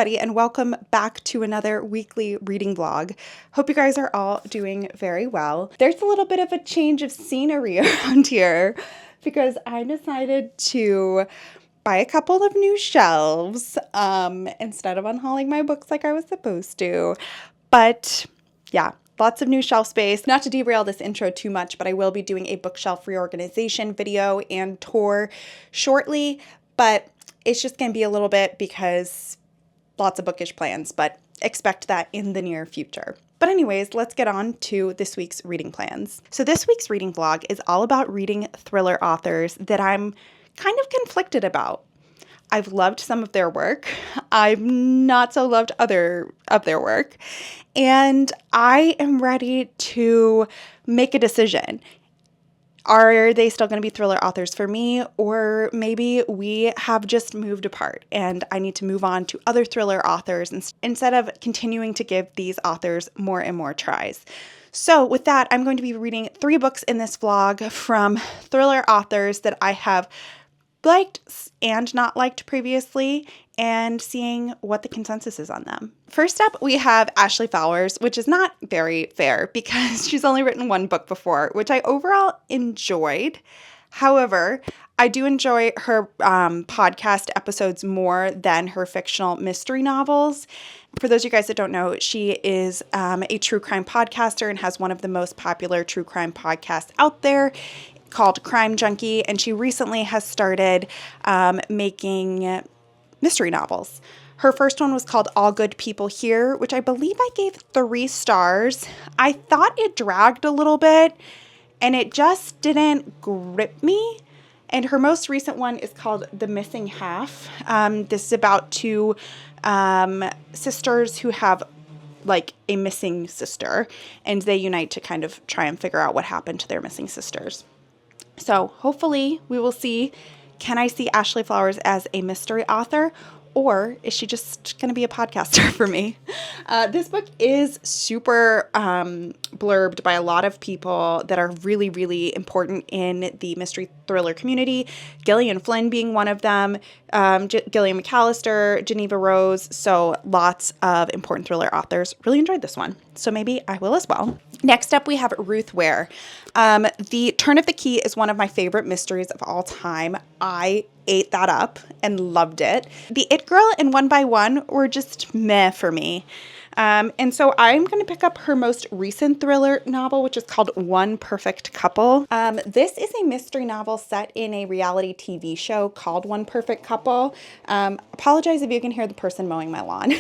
everybody, and welcome back to another weekly reading vlog. Hope you guys are all doing very well. There's a little bit of a change of scenery around here because I decided to buy a couple of new shelves instead of unhauling my books like I was supposed to. But yeah, lots of new shelf space. Not to derail this intro too much, but I will be doing a bookshelf reorganization video and tour shortly, but it's just going to be a little bit because lots of bookish plans, but expect that in the near future. But anyways, let's get on to this week's reading plans. So this week's reading vlog is all about reading thriller authors that I'm kind of conflicted about. I've loved some of their work. I've not so loved other of their work. And I am ready to make a decision. Are they still going to be thriller authors for me? Or maybe we have just moved apart and I need to move on to other thriller authors instead of continuing to give these authors more and more tries. So with that, I'm going to be reading 3 books in this vlog from thriller authors that I have liked and not liked previously, and seeing what the consensus is on them. First up, we have Ashley Flowers, which is not very fair because she's only written 1 book before, which I overall enjoyed. However, I do enjoy her podcast episodes more than her fictional mystery novels. For those of you guys that don't know, she is a true crime podcaster and has one of the most popular true crime podcasts out there called Crime Junkie, and she recently has started making mystery novels. Her first one was called All Good People Here, which I believe I gave 3 stars. I thought it dragged a little bit, and it just didn't grip me. And her most recent one is called The Missing Half. This is about 2 sisters who have like a missing sister, and they unite to kind of try and figure out what happened to their missing sisters. So hopefully we will see, can I see Ashley Flowers as a mystery author, or is she just going to be a podcaster for me? This book is super blurbed by a lot of people that are really, really important in the mystery thriller community. Gillian Flynn being one of them, Gillian McAllister, Geneva Rose. So lots of important thriller authors. Really enjoyed this one. So maybe I will as well. Next up, we have Ruth Ware. The Turn of the Key is one of my favorite mysteries of all time. I ate that up and loved it. The It Girl and One by One were just meh for me. And so I'm going to pick up her most recent thriller novel, which is called One Perfect Couple. This is a mystery novel set in a reality TV show called One Perfect Couple. Apologize if you can hear the person mowing my lawn.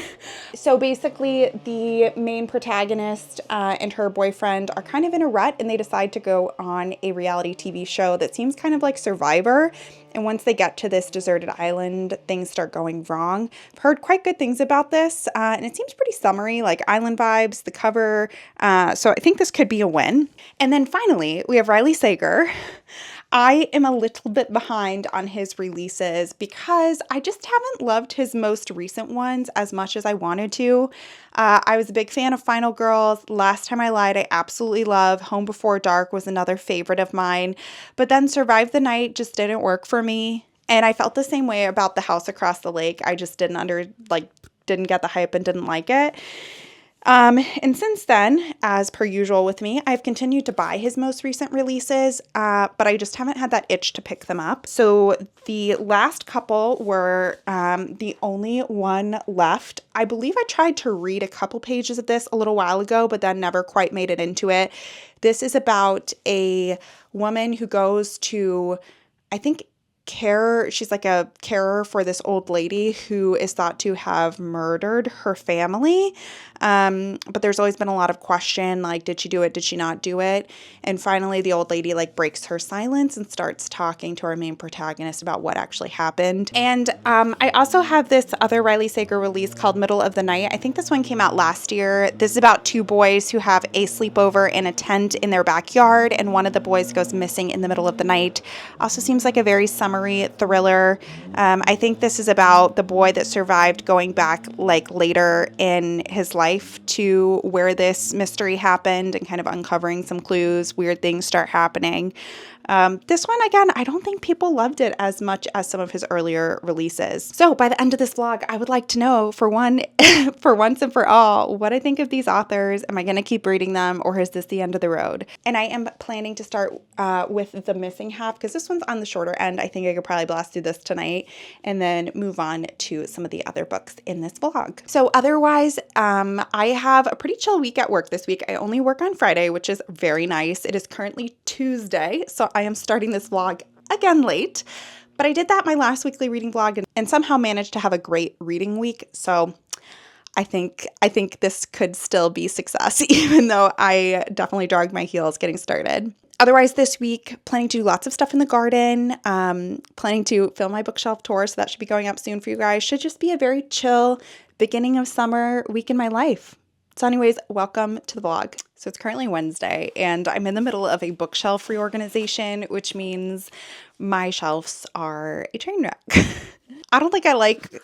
So basically the main protagonist and her boyfriend are kind of in a rut, and they decide to go on a reality TV show that seems kind of like Survivor. And once they get to this deserted island, things start going wrong. I've heard quite good things about this, and it seems pretty summery, like island vibes, the cover. So I think this could be a win. And then finally, we have Riley Sager. I am a little bit behind on his releases because I just haven't loved his most recent ones as much as I wanted to. I was a big fan of Final Girls. Last Time I Lied, I absolutely love. Home Before Dark was another favorite of mine. But then Survive the Night just didn't work for me. And I felt the same way about The House Across the Lake. I just didn't get the hype and didn't like it. And since then, as per usual with me, I've continued to buy his most recent releases, but I just haven't had that itch to pick them up. So the last couple were the only one left. I believe I tried to read a couple pages of this a little while ago, but then never quite made it into it. This is about a woman who goes to, I think, she's like a carer for this old lady who is thought to have murdered her family. But there's always been a lot of question, like, did she do it? Did she not do it? And finally, the old lady breaks her silence and starts talking to our main protagonist about what actually happened. And I also have this other Riley Sager release called Middle of the Night. I think this one came out last year. This is about 2 boys who have a sleepover in a tent in their backyard, and one of the boys goes missing in the middle of the night. Also seems like a very summer summary thriller. I think this is about the boy that survived going back like later in his life to where this mystery happened and kind of uncovering some clues. Weird things start happening. This one, again, I don't think people loved it as much as some of his earlier releases. So by the end of this vlog, I would like to know, for one, for once and for all, what I think of these authors. Am I going to keep reading them, or is this the end of the road? And I am planning to start with The Missing Half, because this one's on the shorter end. I think I could probably blast through this tonight and then move on to some of the other books in this vlog. So otherwise, I have a pretty chill week at work this week. I only work on Friday, which is very nice. It is currently Tuesday, so I am starting this vlog again late, but I did that my last weekly reading vlog and somehow managed to have a great reading week. So I think this could still be success, even though I definitely dragged my heels getting started. Otherwise, this week, planning to do lots of stuff in the garden, planning to film my bookshelf tour, so that should be going up soon for you guys. Should just be a very chill beginning of summer week in my life. So anyways, welcome to the vlog. So it's currently Wednesday and I'm in the middle of a bookshelf reorganization, which means my shelves are a train wreck. I don't think I like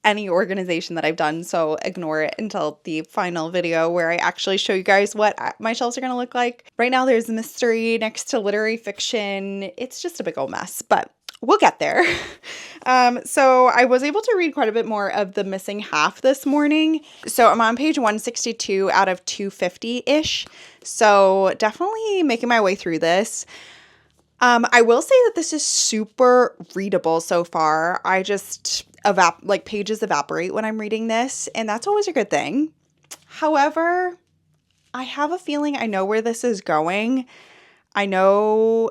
any organization that I've done, so ignore it until the final video where I actually show you guys what my shelves are going to look like. Right now there's mystery next to literary fiction. It's just a big old mess, but we'll get there. So I was able to read quite a bit more of The Missing Half this morning. So I'm on page 162 out of 250-ish. So definitely making my way through this. I will say that this is super readable so far. I just pages evaporate when I'm reading this, and that's always a good thing. However, I have a feeling I know where this is going. I know,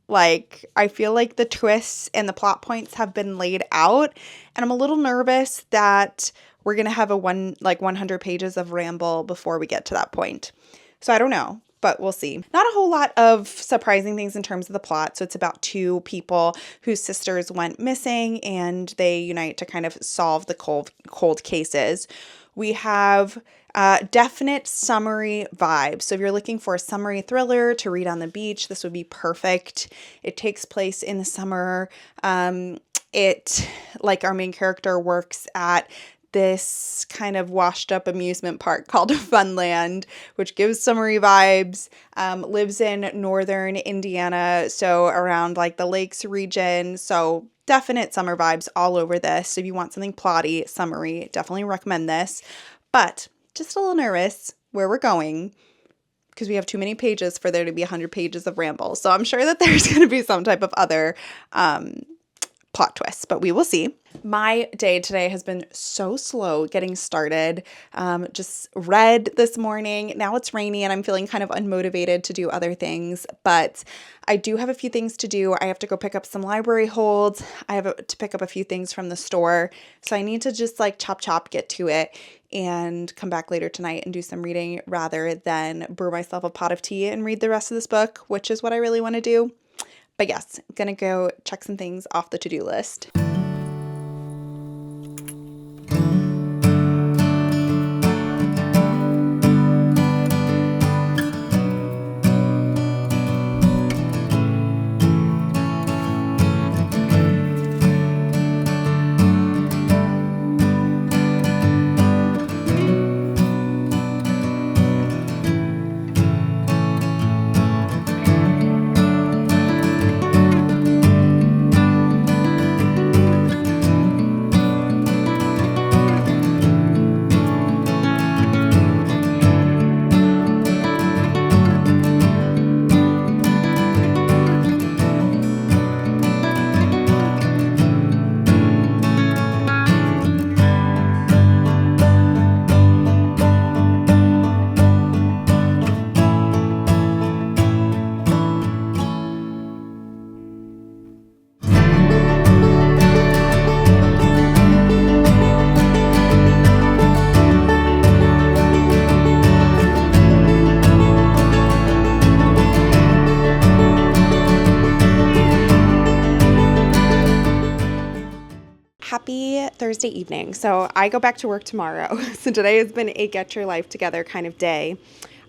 I feel like the twists and the plot points have been laid out, and I'm a little nervous that we're going to have 100 pages of ramble before we get to that point. So I don't know, but we'll see. Not a whole lot of surprising things in terms of the plot. So it's about two people whose sisters went missing and they unite to kind of solve the cold cases. We have definite summery vibes. So if you're looking for a summery thriller to read on the beach, this would be perfect. It takes place in the summer. Our main character works at this kind of washed up amusement park called Funland, which gives summery vibes, lives in northern Indiana, so around the lakes region. So definite summer vibes all over this. So if you want something plotty, summery, definitely recommend this. But just a little nervous where we're going because we have too many pages for there to be 100 pages of ramble. So I'm sure that there's going to be some type of other plot twists, but we will see. My day today has been so slow getting started. Just read this morning. Now it's rainy and I'm feeling kind of unmotivated to do other things, but I do have a few things to do. I have to go pick up some library holds. I have to pick up a few things from the store. So I need to just chop, get to it and come back later tonight and do some reading rather than brew myself a pot of tea and read the rest of this book, which is what I really want to do. But yes, I'm gonna go check some things off the to-do list. Happy Thursday evening. So I go back to work tomorrow. So today has been a get your life together kind of day.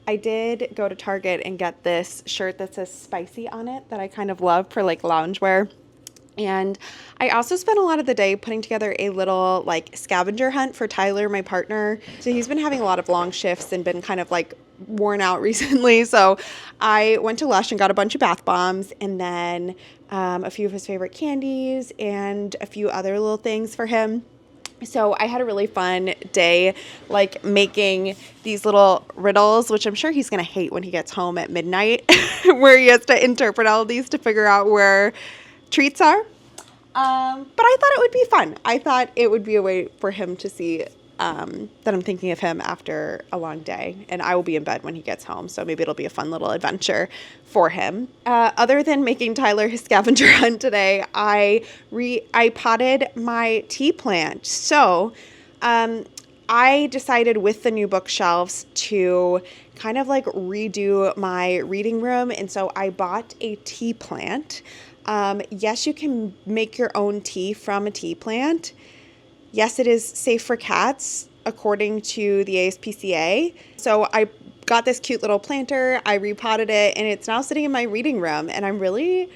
I did go to Target and get this shirt that says spicy on it that I kind of love for loungewear. And I also spent a lot of the day putting together a little like scavenger hunt for Tyler, my partner. So he's been having a lot of long shifts and been kind of like worn out recently. So I went to Lush and got a bunch of bath bombs and then a few of his favorite candies and a few other little things for him. So I had a really fun day, like making these little riddles, which I'm sure he's going to hate when he gets home at midnight, where he has to interpret all of these to figure out where treats are. But I thought it would be fun. I thought it would be a way for him to see that I'm thinking of him after a long day, and I will be in bed when he gets home, so maybe it'll be a fun little adventure for him. Other than making Tyler his scavenger hunt today, I potted my tea plant. So I decided with the new bookshelves to kind of like redo my reading room, and so I bought a tea plant. Yes, you can make your own tea from a tea plant. Yes, it is safe for cats, according to the ASPCA. So I got this cute little planter, I repotted it, and it's now sitting in my reading room. And I'm really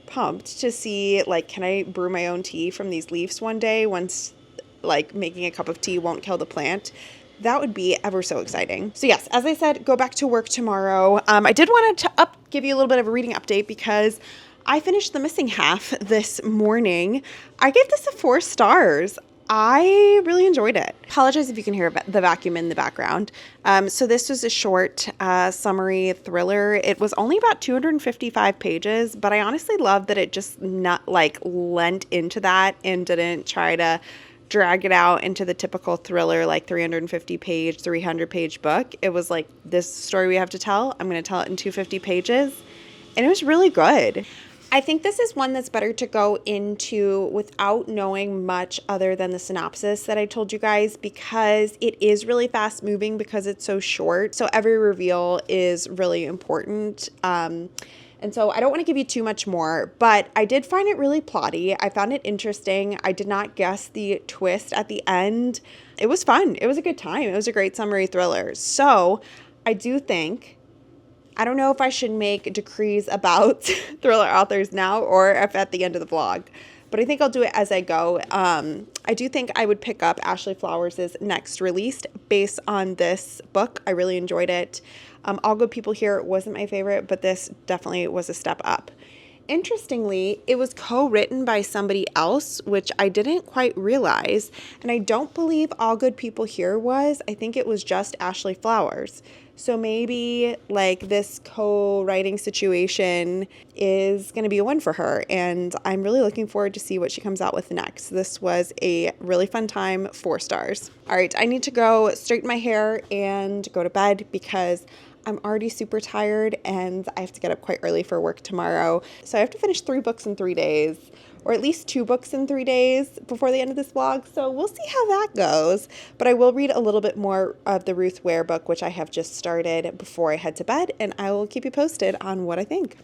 pumped to see, like, can I brew my own tea from these leaves one day once, like, making a cup of tea won't kill the plant. That would be ever so exciting. So yes, as I said, go back to work tomorrow. I did want to give you a little bit of a reading update because I finished The Missing Half this morning. I gave this a 4 stars. I really enjoyed it. Apologize if you can hear the vacuum in the background. So this was a short summary thriller. It was only about 255 pages, but I honestly love that it just not like lent into that and didn't try to drag it out into the typical thriller, like 300 page book. It was like, this story we have to tell, I'm going to tell it in 250 pages. And it was really good. I think this is one that's better to go into without knowing much other than the synopsis that I told you guys, because it is really fast moving because it's so short. So every reveal is really important. And so I don't want to give you too much more, but I did find it really plotty. I found it interesting. I did not guess the twist at the end. It was fun. It was a good time. It was a great summary thriller. So I do think, I don't know if I should make decrees about thriller authors now or if at the end of the vlog, but I think I'll do it as I go. I do think I would pick up Ashley Flowers' next release based on this book. I really enjoyed it. All Good People Here wasn't my favorite, but this definitely was a step up. Interestingly, it was co-written by somebody else, which I didn't quite realize, and I don't believe All Good People Here was. I think it was just Ashley Flowers. So maybe like this co-writing situation is going to be a win for her, and I'm really looking forward to see what she comes out with next. This was a really fun time, 4 stars. All right, I need to go straighten my hair and go to bed because I'm already super tired and I have to get up quite early for work tomorrow. So I have to finish 3 books in 3 days, or at least 2 books in 3 days before the end of this vlog. So we'll see how that goes. But I will read a little bit more of the Ruth Ware book, which I have just started, before I head to bed, and I will keep you posted on what I think.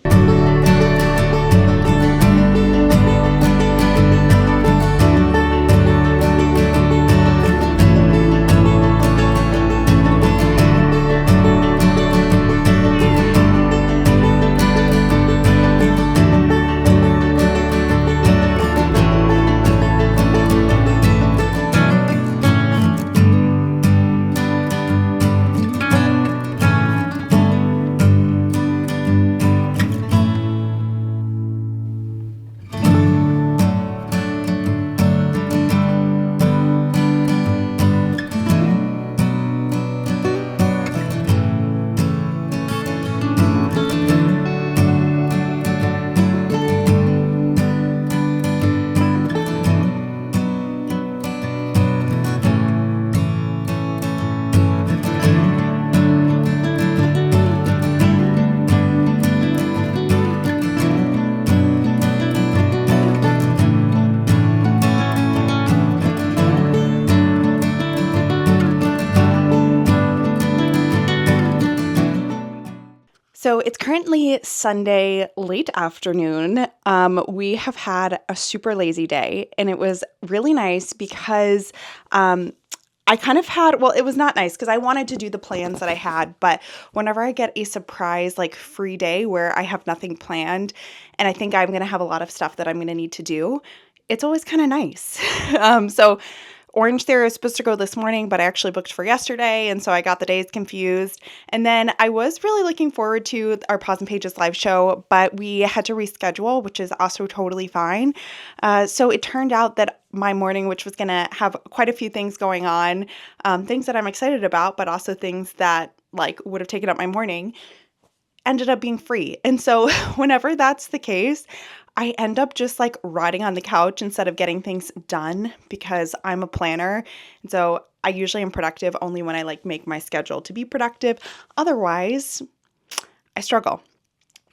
So it's currently Sunday late afternoon. We have had a super lazy day, and it was really nice because I kind of had, well, it was not nice because I wanted to do the plans that I had, but whenever I get a surprise, like free day where I have nothing planned and I think I'm going to have a lot of stuff that I'm going to need to do, it's always kind of nice. So Orange Theory was supposed to go this morning, but I actually booked for yesterday, and so I got the days confused. And then I was really looking forward to our Paws and Pages live show, but we had to reschedule, which is also totally fine. So it turned out that my morning, which was going to have quite a few things going on, things that I'm excited about, but also things that like would have taken up my morning, ended up being free. And so whenever that's the case, I end up just like rotting on the couch instead of getting things done because I'm a planner. And so I usually am productive only when I like make my schedule to be productive. Otherwise, I struggle.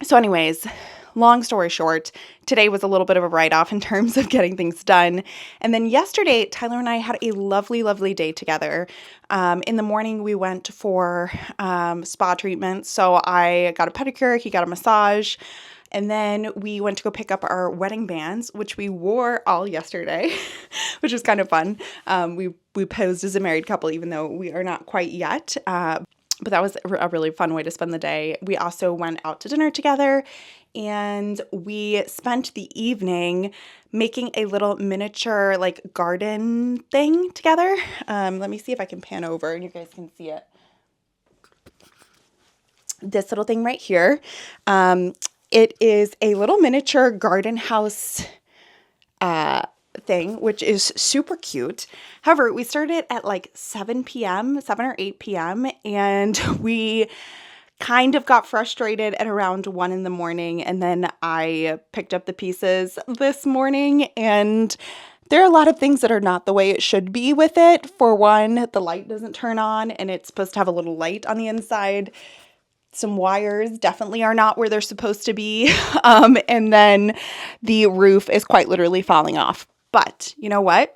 So anyways, long story short, today was a little bit of a write-off in terms of getting things done. And then yesterday, Tyler and I had a lovely, lovely day together. In the morning, we went for spa treatments. So I got a pedicure, he got a massage. And then we went to go pick up our wedding bands, which we wore all yesterday, which was kind of fun. We posed as a married couple, even though we are not quite yet. But that was a really fun way to spend the day. We also went out to dinner together, and we spent the evening making a little miniature like garden thing together. Let me see if I can pan over and you guys can see it. This little thing right here. It is a little miniature garden house thing, which is super cute. However, we started at like 7 or 8 p.m. and we kind of got frustrated at around 1 in the morning. And then I picked up the pieces this morning, and there are a lot of things that are not the way it should be with it. For one, the light doesn't turn on, and it's supposed to have a little light on the inside. Some wires definitely are not where they're supposed to be. And then the roof is quite literally falling off. But you know what?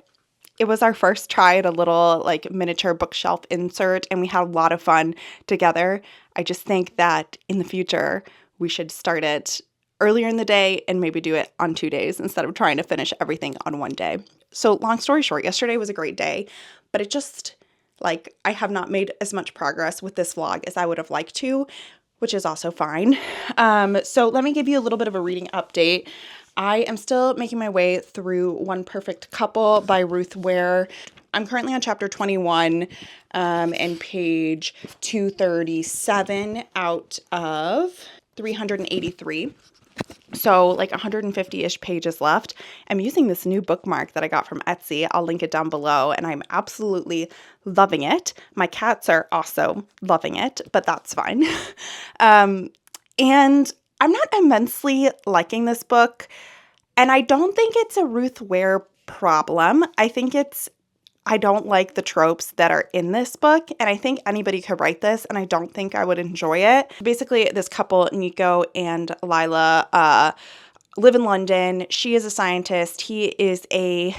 It was our first try at a little like miniature bookshelf insert, and we had a lot of fun together. I just think that in the future, we should start it earlier in the day and maybe do it on 2 days instead of trying to finish everything on 1 day. So long story short, yesterday was a great day, but it just like I have not made as much progress with this vlog as I would have liked to, which is also fine. So let me give you a little bit of a reading update. I am still making my way through One Perfect Couple by Ruth Ware. I'm currently on chapter 21 and page 237 out of 383. So like 150-ish pages left. I'm using this new bookmark that I got from Etsy. I'll link it down below, and I'm absolutely loving it. My cats are also loving it, but that's fine. And I'm not immensely liking this book, and I don't think it's a Ruth Ware problem. I think I don't like the tropes that are in this book, and I think anybody could write this, and I don't think I would enjoy it. Basically, this couple, Nico and Lila, live in London. She is a scientist. He is a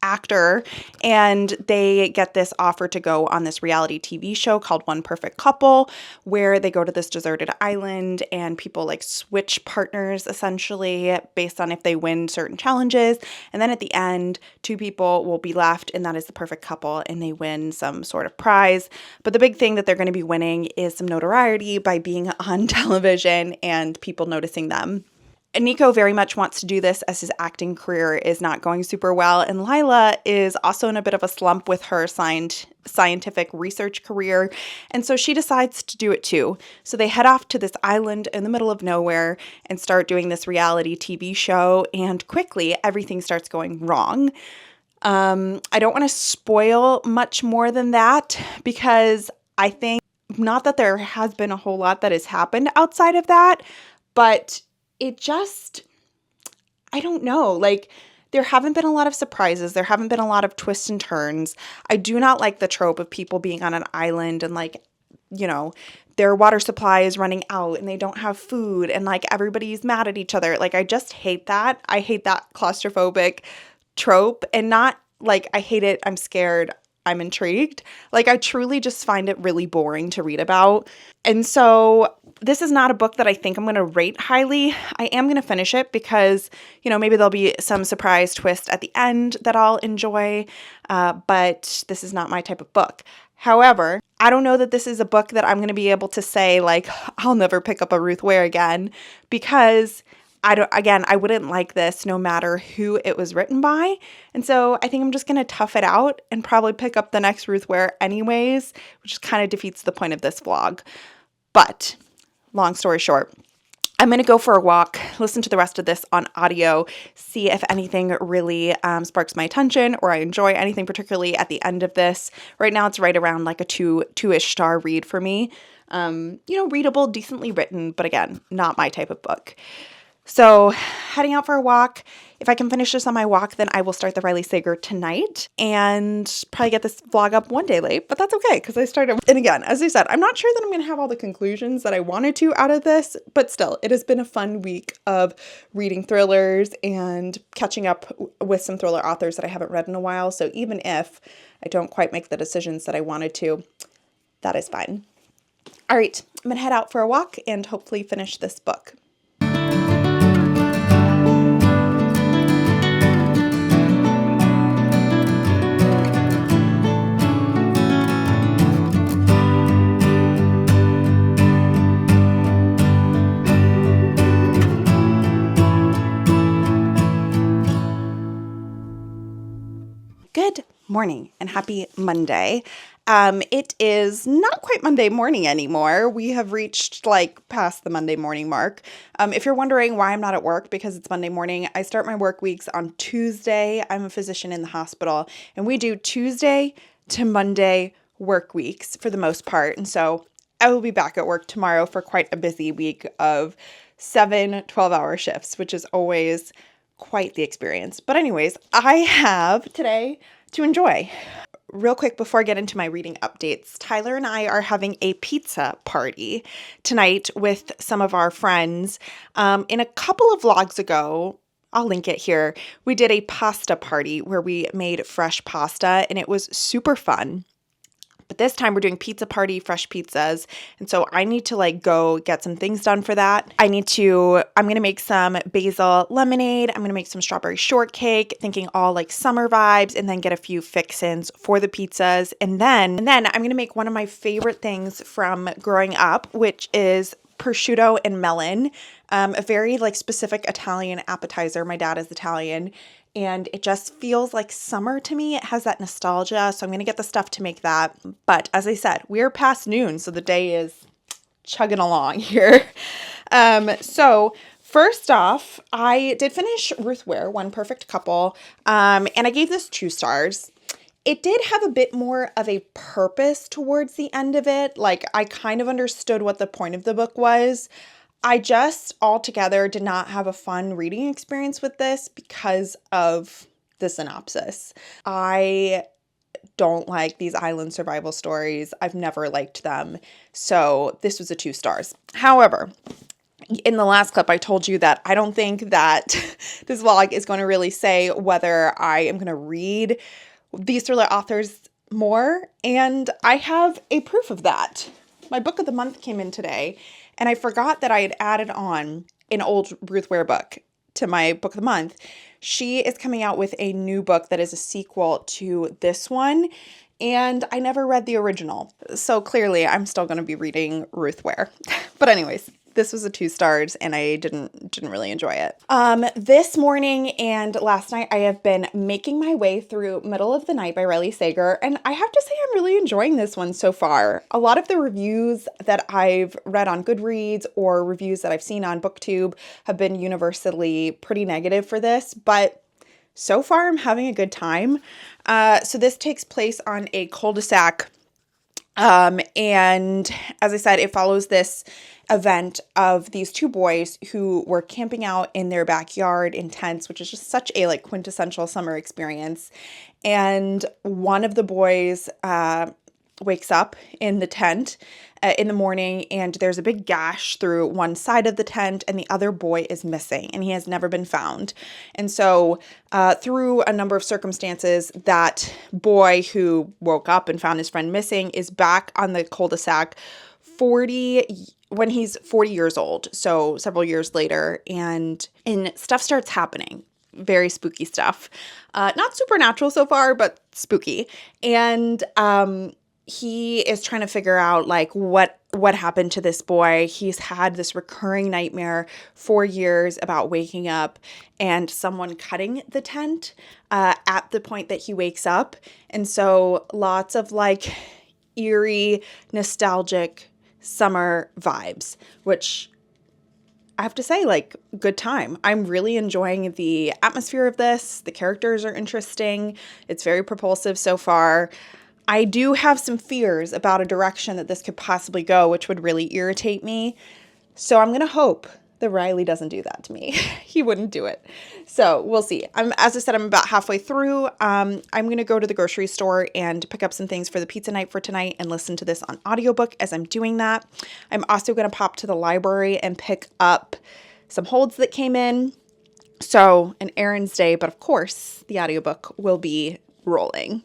actor, and they get this offer to go on this reality TV show called One Perfect Couple, where they go to this deserted island and people like switch partners essentially based on if they win certain challenges. And then at the end, 2 people will be left, and that is the perfect couple, and they win some sort of prize. But the big thing that they're going to be winning is some notoriety by being on television and people noticing them. And Nico very much wants to do this as his acting career is not going super well. And Lila is also in a bit of a slump with her scientific research career. And so she decides to do it too. So they head off to this island in the middle of nowhere and start doing this reality TV show. And quickly, everything starts going wrong. I don't want to spoil much more than that because I think not that there has been a whole lot that has happened outside of that, but it just, I don't know, like there haven't been a lot of surprises. There haven't been a lot of twists and turns. I do not like the trope of people being on an island and like, you know, their water supply is running out and they don't have food and like everybody's mad at each other. Like I just hate that. I hate that claustrophobic trope, and not like I hate it, I'm scared. I'm intrigued. Like, I truly just find it really boring to read about. And so this is not a book that I think I'm going to rate highly. I am going to finish it because, maybe there'll be some surprise twist at the end that I'll enjoy. But this is not my type of book. However, I don't know that this is a book that I'm going to be able to say, like, I'll never pick up a Ruth Ware again, because I wouldn't like this no matter who it was written by. And so I think I'm just going to tough it out and probably pick up the next Ruth Ware anyways, which kind of defeats the point of this vlog. But long story short, I'm going to go for a walk, listen to the rest of this on audio, see if anything really sparks my attention or I enjoy anything particularly at the end of this. Right now it's right around like a two-ish star read for me. Readable, decently written, but again, not my type of book. So heading out for a walk. If I can finish this on my walk, then I will start the Riley Sager tonight and probably get this vlog up one day late, but that's okay because I started. And again, as I said, I'm not sure that I'm going to have all the conclusions that I wanted to out of this, but still, it has been a fun week of reading thrillers and catching up with some thriller authors that I haven't read in a while. So even if I don't quite make the decisions that I wanted to, that is fine. All right, I'm going to head out for a walk and hopefully finish this book. Good morning and happy Monday. It is not quite Monday morning anymore. We have reached past the Monday morning mark. If you're wondering why I'm not at work because it's Monday morning, I start my work weeks on Tuesday. I'm a physician in the hospital and we do Tuesday to Monday work weeks for the most part. And so I will be back at work tomorrow for quite a busy week of 7 12-hour shifts, which is always quite the experience. But anyways, I have today to enjoy. Real quick before I get into my reading updates, Tyler and I are having a pizza party tonight with some of our friends. In a couple of vlogs ago, I'll link it here, we did a pasta party where we made fresh pasta and it was super fun. But this time we're doing pizza party, fresh pizzas. And so I need to go get some things done for that. I'm going to make some basil lemonade. I'm going to make some strawberry shortcake, thinking all summer vibes, and then get a few fixins for the pizzas. And then I'm going to make one of my favorite things from growing up, which is prosciutto and melon, a very specific Italian appetizer. My dad is Italian. And it just feels like summer to me. It has that nostalgia. So I'm going to get the stuff to make that. But as I said, we're past noon. So the day is chugging along here. So first off, I did finish Ruth Ware, One Perfect Couple. And I gave this 2 stars. It did have a bit more of a purpose towards the end of it. I kind of understood what the point of the book was. I just altogether did not have a fun reading experience with this because of the synopsis. I don't like these island survival stories. I've never liked them. So this was a 2 stars. However, in the last clip, I told you that I don't think that this vlog is going to really say whether I am going to read these thriller authors more. And I have a proof of that. My book of the month came in today. And I forgot that I had added on an old Ruth Ware book to my book of the month. She is coming out with a new book that is a sequel to this one. And I never read the original. So clearly I'm still going to be reading Ruth Ware. But anyways, this was a 2 stars and I didn't really enjoy it. This morning and last night I have been making my way through Middle of the Night by Riley Sager, and I have to say I'm really enjoying this one so far. A lot of the reviews that I've read on Goodreads or reviews that I've seen on BookTube have been universally pretty negative for this, but so far I'm having a good time. So this takes place on a cul-de-sac. And as I said, it follows this event of these 2 boys who were camping out in their backyard in tents, which is just such a quintessential summer experience. And one of the boys wakes up in the tent in the morning, and there's a big gash through one side of the tent, and the other boy is missing, and he has never been found. And so through a number of circumstances, that boy who woke up and found his friend missing is back on the cul-de-sac when he's 40 years old, so several years later, and stuff starts happening. Very spooky stuff. Not supernatural so far, but spooky. And he is trying to figure out like what happened to this boy. He's had this recurring nightmare for years about waking up and someone cutting the tent at the point that he wakes up. And so lots of like eerie, nostalgic summer vibes, which I have to say, like, good time. I'm really enjoying the atmosphere of this. The characters are interesting. It's very propulsive so far. I do have some fears about a direction that this could possibly go, which would really irritate me. So I'm going to hope that Riley doesn't do that to me. He wouldn't do it. So we'll see. As I said, I'm about halfway through. I'm going to go to the grocery store and pick up some things for the pizza night for tonight and listen to this on audiobook as I'm doing that. I'm also going to pop to the library and pick up some holds that came in. So an errands day, but of course the audiobook will be rolling.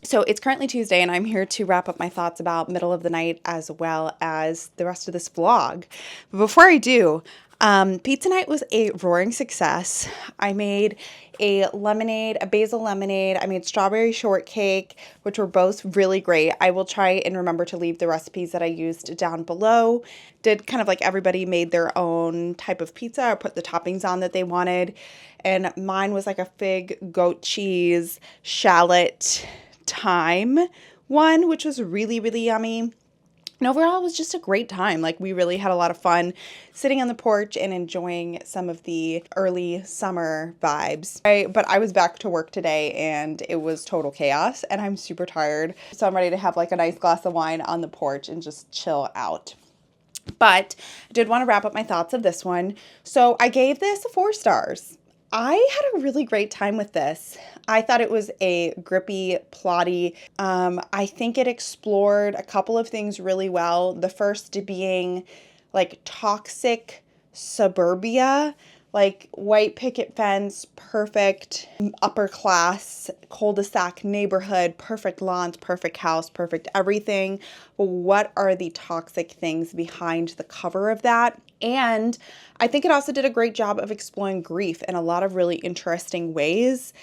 So it's currently Tuesday, and I'm here to wrap up my thoughts about Middle of the Night as well as the rest of this vlog. But before I do, pizza night was a roaring success. I made a basil lemonade. I made strawberry shortcake, which were both really great. I will try and remember to leave the recipes that I used down below. Did kind of like everybody made their own type of pizza or put the toppings on that they wanted. And mine was like a fig, goat cheese, shallot, thyme one, which was really, really yummy. And overall, it was just a great time. Like, we really had a lot of fun sitting on the porch and enjoying some of the early summer vibes. But I was back to work today and it was total chaos and I'm super tired. So I'm ready to have like a nice glass of wine on the porch and just chill out. But I did want to wrap up my thoughts of this one. So I gave this 4 stars. I had a really great time with this. I thought it was a grippy, plotty. I think it explored a couple of things really well. The first being like toxic suburbia, like white picket fence, perfect upper class cul-de-sac neighborhood, perfect lawns, perfect house, perfect everything. But what are the toxic things behind the cover of that? And I think it also did a great job of exploring grief in a lot of really interesting ways.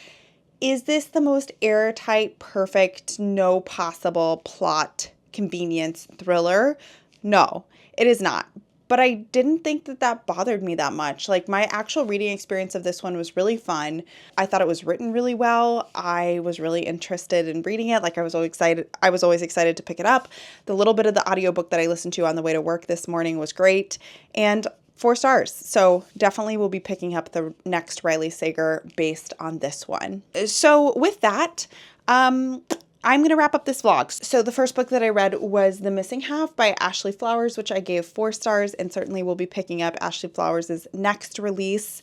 Is this the most airtight, perfect, no possible plot convenience thriller? No, it is not. But I didn't think that bothered me that much. Like, my actual reading experience of this one was really fun. I thought it was written really well. I was really interested in reading it. Like, I was always excited to pick it up. The little bit of the audiobook that I listened to on the way to work this morning was great. And 4 stars. So definitely will be picking up the next Riley Sager based on this one. So with that, I'm going to wrap up this vlog. So the first book that I read was The Missing Half by Ashley Flowers, which I gave 4 stars, and certainly will be picking up Ashley Flowers' next release.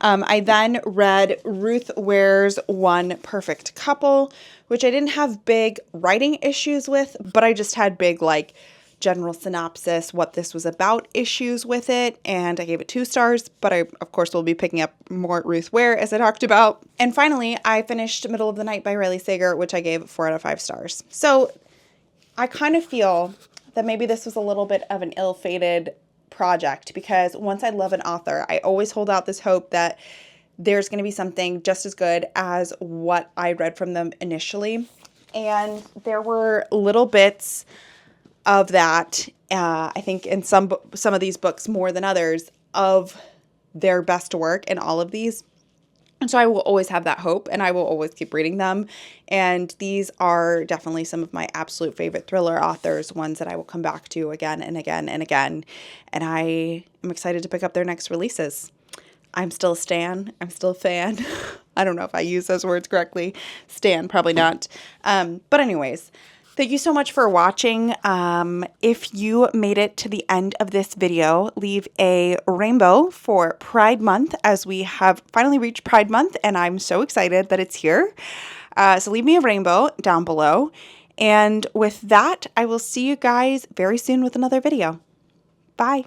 I then read Ruth Ware's One Perfect Couple, which I didn't have big writing issues with, but I just had big like general synopsis, what this was about issues with it, and I gave it 2 stars, but I, of course, will be picking up more Ruth Ware as I talked about. And finally, I finished Middle of the Night by Riley Sager, which I gave 4 out of 5 stars. So I kind of feel that maybe this was a little bit of an ill-fated project, because once I love an author, I always hold out this hope that there's going to be something just as good as what I read from them initially. And there were little bits of that, I think in some of these books more than others, of their best work in all of these. And so I will always have that hope, and I will always keep reading them. And these are definitely some of my absolute favorite thriller authors, ones that I will come back to again and again and again. And I am excited to pick up their next releases. I'm still a stan. I'm still a fan. I don't know if I use those words correctly. Stan, probably not. But anyways, thank you so much for watching. If you made it to the end of this video, leave a rainbow for Pride Month, as we have finally reached Pride Month and I'm so excited that it's here. So leave me a rainbow down below. And with that, I will see you guys very soon with another video. Bye.